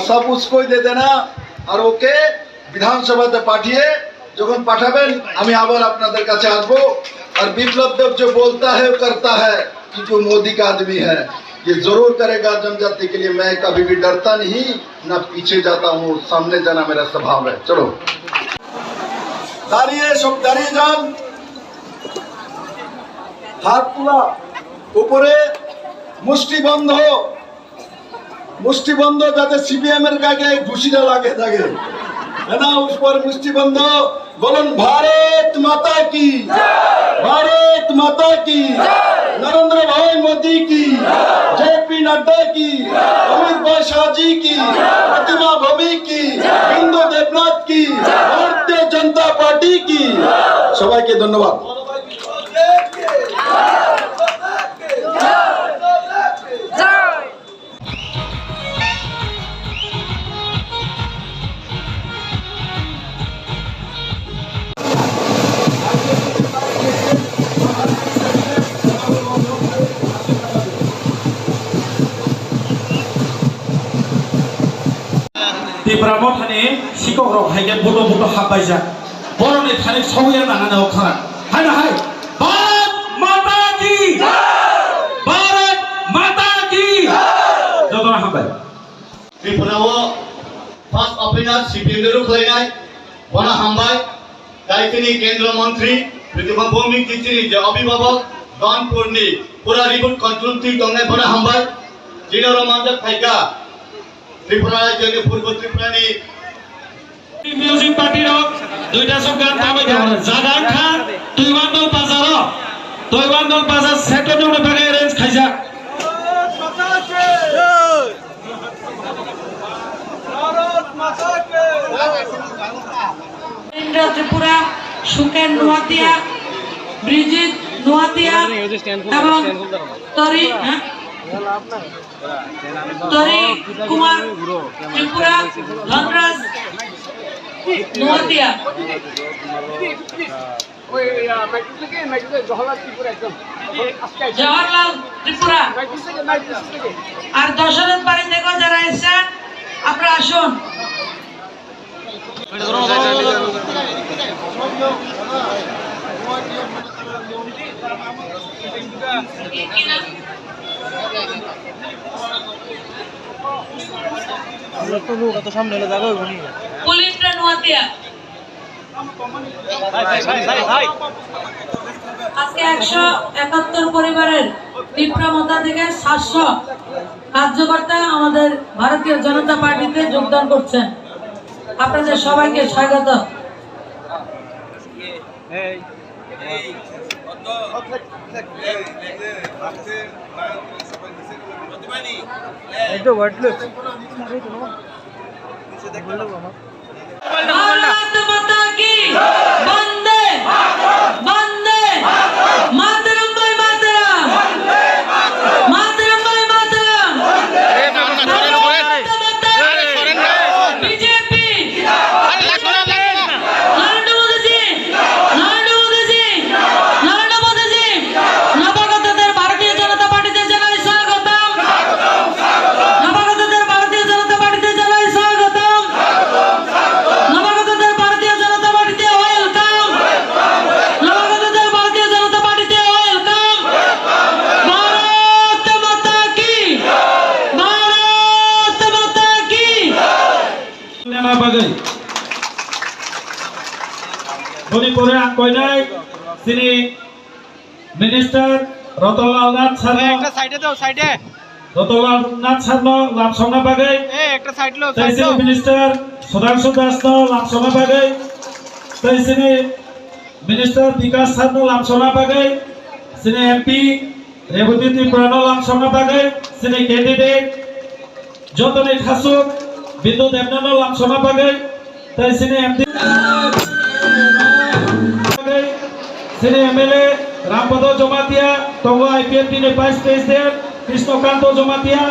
सब उसको ही दे देना और ओके विधानसभा पाठिए যখন পাঠাবেন আমি আবার আপনাদের কাছে আসবো और विप्लव देव जो बोलता है वो करता है क्योंकि वो मोदी का आदमी है ये जरूर करेगा जनजाति के लिए मैं कभी भी डरता नहीं ना पीछे जाता हूँ सामने जाना मेरा स्वभाव है चलो दाঁড়িয়ে सब दाঁড়িয়ে যান हाथ তোলা উপরে मुष्टि बंध जाते सीपीएम এর গায়ে ঘুষিটা লাগে থাকে है ना उस पर मुष्टि बंध बोलन भारत माता की नरेंद्र भाई मोदी की जेपी नड्डा की अमित भाई शाह जी की प्रतिमा भवी की बिंदु देवनाथ की भारतीय जनता पार्टी की सबाई के धन्यवाद Bravo thane sikok rok haige boto habaija borone thane sauya nangana okhana hai na hai Bharat mata ki jodona habai Tripurao first opener CPM deru khlainai bona hambai daitini kendra mantri Pratibha Bhumik titini je abhibhavak Ganpurni pura reboot control ti tongai bona hambai jinoro manjak thaika Tripura jone purbo Tripurani music party rok duita song gan tabai jawara Zagan Khan Tuiwandol Bazar second jone bagai range khaija Indra Tripura Shuken Nuatia Bridget Nuatia এবং Tori Kumar Tripura Dhanraj Nuatia Jawaharlal Tripura আর দশরথ বাড়ি থেকে যারা এসেছেন আপনারা আসুন পুলিশরা নোয়াতিয়া আজকে 171 পরিবারের তীব্রমতা থেকে 700 কার্যকর্তা আমাদের ভারতীয় জনতা পার্টিতে যোগদান করছেন আপনাদের সবাইকে স্বাগত भारत माता की वंदे वंदे मातरम भाई मातरम मातरम भाई मातरम बीजेपी नरेंद्र मोदी जी नवागतদের भारतीय जनता पार्टीতে জানাই স্বাগতম নবাগতদের भारतीय जनता पार्टीতে জানাই স্বাগতম নবাগতদের भारतीय जनता पार्टीতে ওয়েলকাম নবাগতদের भारतीय जनता पार्टीতে ওয়েলকাম ভারত মাতা কি nama bagai boni pore koinai sini minister Rotonlal Nath Sarno একটা সাইডে দাও সাইডে Rotonlal Nath Sarno lamsongna bagai একটা সাইড লো tai sini minister Sudhanshu Das no lamsongna bagai tai sini minister Vikas Sarno lamsongna bagai sini MP Revati Tripura no lamsongna bagai sini candidate Jotone Khasuk Bindu Devnano lamsongna bagai tai sini MD sini MLA Rampodo Jomatia Tongo IPF Dine Vice President Krishnokanto Jomatia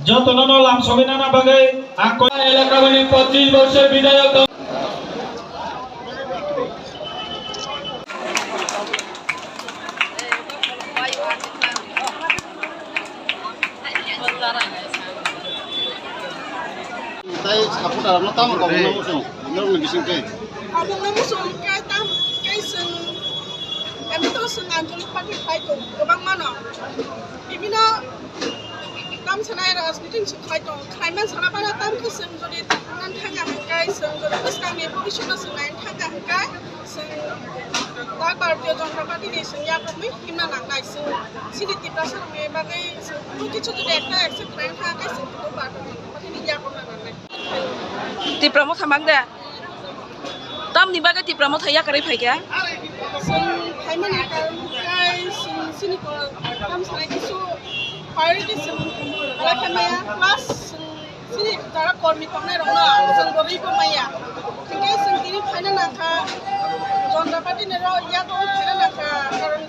যতন লাম সবিনা না বাগে আঙ্ক এলাকা 25 বর্ষের বিধায়ক তাই support আর তাম গবনা মুসুম নরম gising kay Abang na musuh kay tam kay sing kami to sing Anjali Party khai to gobang mano bibina tam sanai rajnitik sing khai to khai man sana para tam ke sing jodi nan thanga hangkai sing jodi kami position sing lain thanga hangkai sing da Bharatiya Janata Party ni sing ya kami himna nangnai sing sini tiprasa me bagai sing kichu jodi ekta accept lain thanga sing to Bharatiya Janata Party ni ya kami nangnai Tipramo thamang da. Tam ni baga tipramo thaya kare phai kya? sing khai man kay sini ko tam sanai kichu priority sing ala khamaya plus sini tara kormi tongnai rona sing bori ko maya tingke sing tiri phaina na kha Janata Party ne ro ya to phaina na kha karon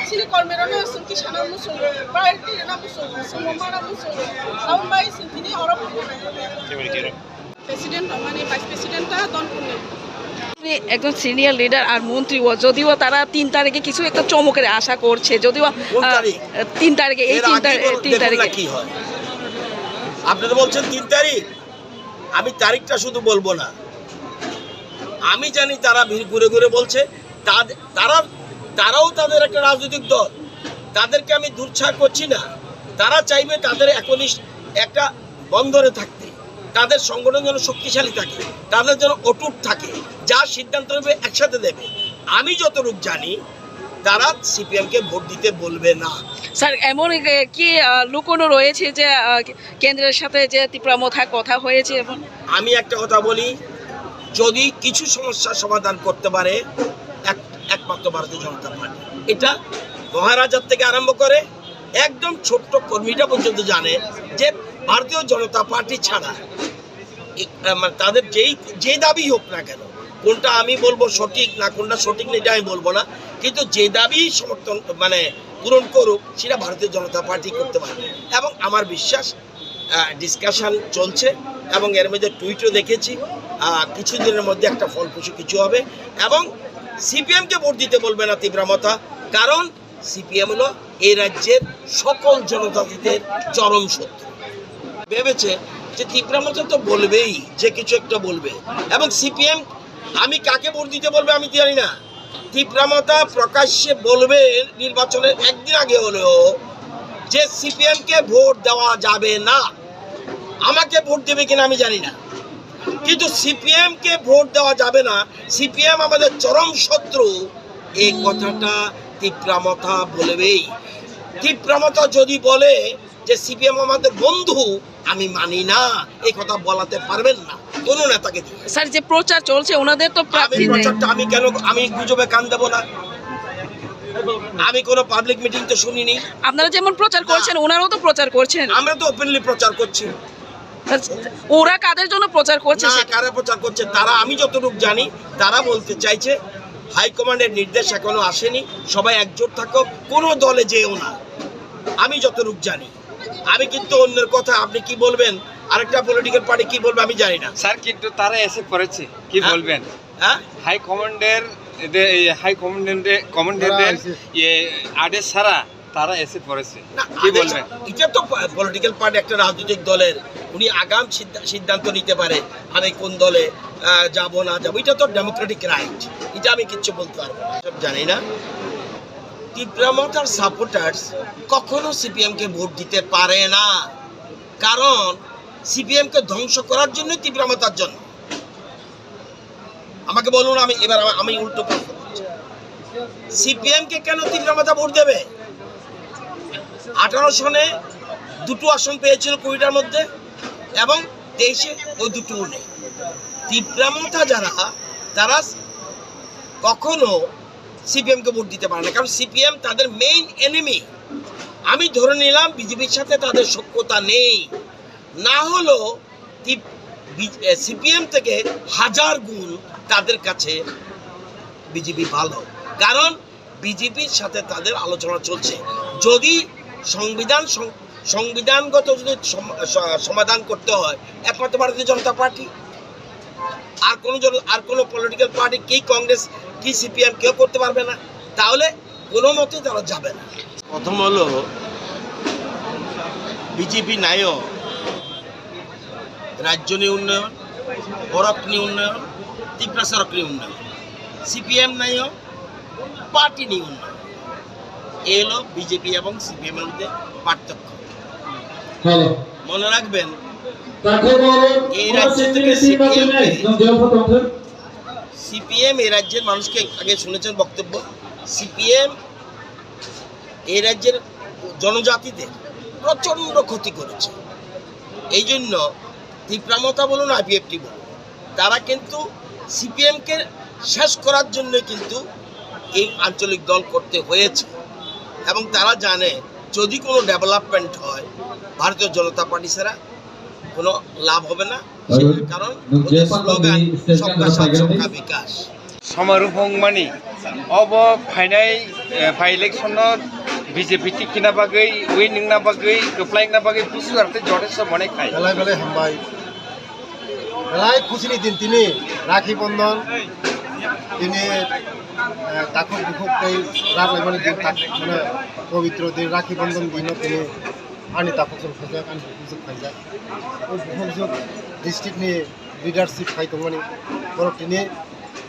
sini kormi rona sing ki sana musul priority na musul sing mara musul aun bai sing tiri oro ko na president amane vice president ta don kunni একজন senior leader আর মন্ত্রী ও যদিও তারা 3 তারিখে কিছু একটা চমকের আশা করছে যদিও 3 তারিখে এই 3 তারিখে কি হয় আপনারা বলছেন 3 তারিখ আমি তারিখটা শুধু বলবো না আমি জানি তারা ভিড় ঘুরে ঘুরে বলছে তারাও তাদের একটা রাজনৈতিক দল তাদেরকে আমি দুর্ছাড় করছি না তারা চাইবে তাদের একটা বন্ধরে থাকতে তাদের সংগঠন যেন শক্তিশালী থাকে তাদের যেন অটুট থাকে যা সিদ্ধান্ত নেবে একসাথে দেবে আমি যতটুকু জানি তারা সিপিএম কে ভোট দিতে বলবে না স্যার এমন কি লুকোনো রয়েছে যে কেন্দ্রের সাথে যে তীব্রমথায় কথা হয়েছে এবং আমি একটা কথা বলি যদি কিছু সমস্যার সমাধান করতে পারে একমাত্র ভারতীয় জনতা পার্টি এটা মহারাজার থেকে আরম্ভ করে একদম ছোট্ট কর্মীরা পর্যন্ত জানে যে ভারতীয় জনতা পার্টি ছাড়া তাদের যে দাবি হোক না কেন কোনটা আমি বলবো সঠিক না কোনটা সঠিক না এটা আমি বলবো না কিন্তু যে দাবি সমর্থন পূরণ করুক সেটা ভারতীয় জনতা পার্টি করতে পারবে এবং আমার বিশ্বাস ডিসকাশন চলছে এবং এর মধ্যে টুইটও দেখেছি কিছুদিনের মধ্যে একটা ফলপ্রসূ কিছু হবে এবং সিপিএমকে ভোট দিতে বলবে না তীব্রমথা কারণ সিপিএম হলো এই রাজ্যের সকল জনজাতিদের চরম শত্রু ভেবেছে যে তীব্রমথা তো বলবেই যে কিছু একটা বলবে এবং সিপিএম আমি কাকে ভোট দিতে বলবে আমি জানি না তীব্রমথা প্রকাশ্যে বলবে নির্বাচনের একদিন আগে হলেও যে সিপিএম কে ভোট দেওয়া যাবে না আমাকে ভোট দেবে কিনা আমি জানি না কিন্তু সিপিএম কে ভোট দেওয়া যাবে না সিপিএম আমাদের চরম শত্রু এই কথাটা তীব্রমথা বলবেই তীব্রমথা যদি বলে যে সিপিএম আমাদের বন্ধু আমি মানি না এই কথা বলাতে পারবেন না কোন নেতাকে দিয়ে স্যার যে প্রচার চলছে ওনাদের তো প্রার্থী প্রচারটা আমি গুজবে কান দেব না আমি কোনো পাবলিক মিটিং তো শুনিনি আপনারা যেমন প্রচার করছেন ওনারাও তো প্রচার করছেন আমরা তো ওপেনলি প্রচার করছি ওরা কাদের জন্য প্রচার করছে না কারা প্রচার করছে তারা আমি যতটুকু জানি তারা বলতে চাইছে হাইকমান্ডের নির্দেশ এখনো আসেনি সবাই একজোট থাকো কোনো দলে যেও না আমি যতটুকু জানি আমি কিন্তু অন্যের কথা আপনি কি বলবেন আরেকটা পলিটিক্যাল পার্টি কি বলবে আমি জানি না স্যার কিন্তু তারা এসে পড়েছে কি বলবেন হ্যাঁ হাই কমান্ডারদের আদেশ ছাড়া তারা এসে পড়েছে কি বলবেন এটা তো পলিটিক্যাল পার্টি একটা রাজনৈতিক দলের উনি আগাম সিদ্ধান্ত নিতে পারে আমি কোন দলে যাব না যাব এটা তো ডেমোক্রেটিক রাইট এটা আমি কিচ্ছু বলতে পারবো না জানি না তীব্রমথার সাপোর্টার্স কখনো সিপিএম কে ভোট দিতে পারে না কারণ সিপিএম কে ধ্বংস করার জন্য তীব্রমথার জন্য আমাকে বলুন আমি উল্টো প্রশ্ন করছি সিপিএম কে কেন তীব্রমথা ভোট দেবে 18 সনে 2টো আসন পেয়েছিল 20টার মধ্যে এবং 23-এ ওই 2টোও নেই তীব্রমথা যারা তারা কখনো সিপিএম কে ভোট দিতে পারে না কারণ সিপিএম তাদের মেইন এনিমি আমি ধরে নিলাম বিজেপির সাথে তাদের সখ্যতা নেই না হলো সিপিএম থেকে 1000 গুণ তাদের কাছে বিজেপি ভালো কারণ বিজেপির সাথে তাদের আলোচনা চলছে যদি সংবিধান সংবিধানগত যদি সমাধান করতে হয় একমাত্র ভারতীয় জনতা পার্টি, আর কোনো পলিটিক্যাল পার্টি কি কংগ্রেস কি সিপিএম কেউ করতে পারবে না, তাহলে কোনো মতে তারা যাবে না। প্রথম হলো বিজেপি নাইও রাজ্য নিয়ে উন্নয়ন, বরক নিয়ে উন্নয়ন, ত্রিপুরা সড়ক নিয়ে উন্নয়ন, সিপিএম নাইও পার্টি নিয়ে উন্নয়ন। এই হলো বিজেপি এবং সিপিএম এর মধ্যে পার্থক্য। মনে রাখবেন এই রাজ্য থেকে সিপিএম এই রাজ্যের মানুষকে আগে শুনেছেন বক্তব্য, সিপিএম এই রাজ্যের জনজাতিদের প্রচন্ড ক্ষতি করেছে। এই জন্য তীব্রামতা বলুন আইপিএফটি বলুন, তারা কিন্তু সিপিএমকে শেষ করার জন্য কিন্তু এই আঞ্চলিক দল করতে হয়েছে এবং তারা জানে যদি কোনো ডেভেলপমেন্ট হয় ভারতীয় জনতা পার্টি ছাড়া কোনো লাভ হবে না, কারণ স্লোগান সবকা সাথ সবকা বিকাশ। समारोह मानि अब फाइ इलेक्शनत बीजेपी टिकिना बागै उइनिंगना बागै गोप्लाइना बागै बुझुआरते जथेस्थ मने खाय बेलाय बेलाय हामबाय बेलाय खुसिनि दिन तिनि राखी बन्धन तिनि ताखुक दुखुक तै राखलाय माने दिन ताक माने पवित्र दिन राखी बन्धन दिन तिनि आनि ताखुक जों फैजा आनि बुजुक फैजा ओ बुहुमजुग डिस्ट्रिक्टनि लिडारशिप फाइ दं माने बरक तिनि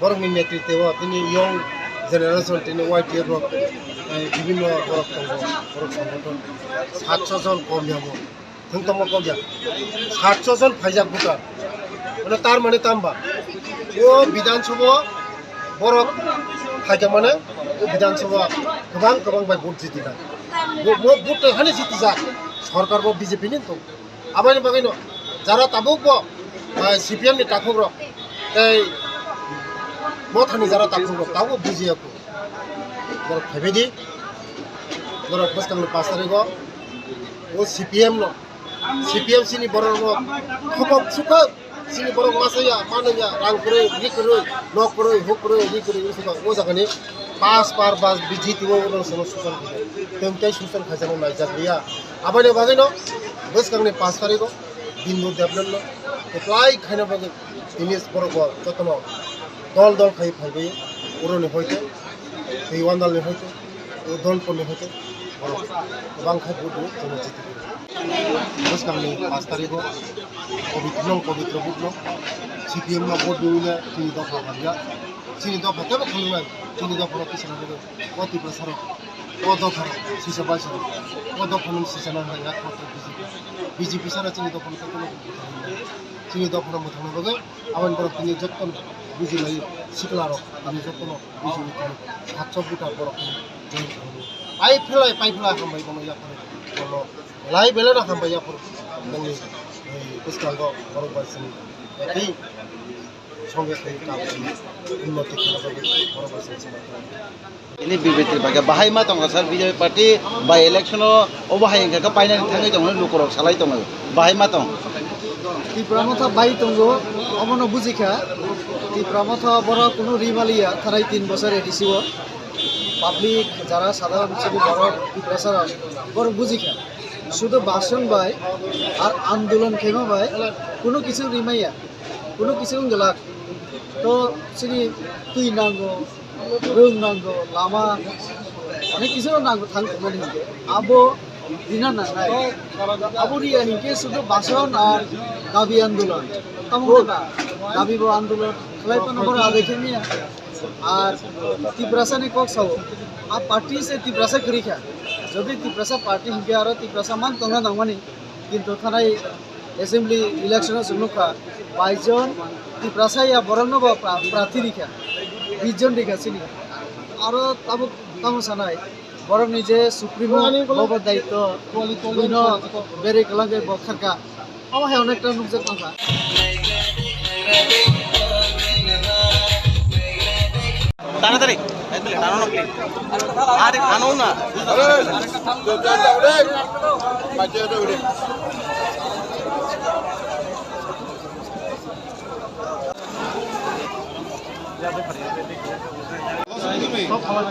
बरकनि नेतृत्व तिनि यंग जेनेरेशन तिनि वाइटिएर रक বিভিন্ন বরক দङ बरक संगठन 700 জন কর্মী হবো थोंतम कौजा 700 जन फाइजाक भुटान माने तार माने ताम्बा ओ विधानसभा बरक फाइजा माने ओ विधानसभा गोबां गोबां बाय भोट जितिना भोट हानि जितिजा सरकार बो बीजेपी नि तो आबानि बागैनो जारा ताबुक बो सीपीएम नि ताखुग्र तै मथानि जारा ताखुग्र ताबो बुजियाको बरक फाइबेदि बरक बसकांनि 5 तारिख ओ सीपीएम नो सीपीएम सिनी बरक खबक सुख सिनी बरक मासया मानया रां करे रि करे न करे हो करे रि करे सुख ओ जागानि 5 बार बास बिजितिवो उन समस्या तेमकै सुसन खाजानो नायजालिया आबानि बागैनो बसकांनि 5 तारिख बिन्दु देबलन एप्लाइ खाइना बागै दिनेश बरक जतन दल दल खाइ फाइबे उरनि होइते दैवानदालनि होइते ओ दलपनि होइते गोबां खाइ भोट जों जिति बसकांनि 5 तारिख पवित्र बुट सीपीएम में भोट दिने 3 दफा हारिया 3 दफा तब खुलुङा 3 दफा किसान कति प्रसार ओ दफा सिसा बाइसा ओ दफा नम सिसा ना या बीजेपी सारा 3 दफा तक 3 दफा मथानो बगे आवन बरक तिनि जत्तन बुजिलाय सिकलारो तिनि जत्तन बुजिनि 700 बुटा बरक जय पाइफला हामबाय दङ या पर लाई बेला ना हामबाय या पर नंनि पुस्कांगो बरक बासिनि एति संगे थाय काम उन्नति खालामबाय बरक बासिनि ini BBT bagai bahai ma tong sar BJP party by election o bahai ka paina thangai tong lukorok salai tong bahai ma tong ti pramotha bai tongo omono bujikha ti pramotha bora kono rimalia tharai 3 বছর এডিসিও public যারা সাধারণ হিসেবে বড় pressure বড় বুঝিখা শুধু ভাষণ by আর আন্দোলন খেমা by কোনো কিছু রিমাইয়া কোনো কিছু গেলাক তো সিনি তুই নাঙ্গো রং নাঙ্গো লামা অনেক কিছু নাঙ্গো থাকবে হিংকে আবো দিনা নাই আবো রিয়া হিংকে শুধু ভাষণ আর দাবি আন্দোলন তামনা দাবি আন্দোলন খালাইপানো বড় দেখে নিয়া আর তিপ্রাসা ने कक साव आ पार्टी से तिप्रासा करिखा जदि तिप्रासा पार्टी हिंगे आरो तिप्रासा मान तंगा दंगमानि किन्तु थानाय असेंबली इलेक्शन सुनुखा 22 जन तिप्रासा या बरनो प्रार्थी रिखा 20 जन रिखा सिनि आरो तामो सानाय बरं निजे सुप्रीमो बब दायित्व बिनो बेरे कलांगे बखरका अब हे अनेकटा नुकजक थांखा তাড়াতাড়ি টানো আরে টানো না সব খাওয়া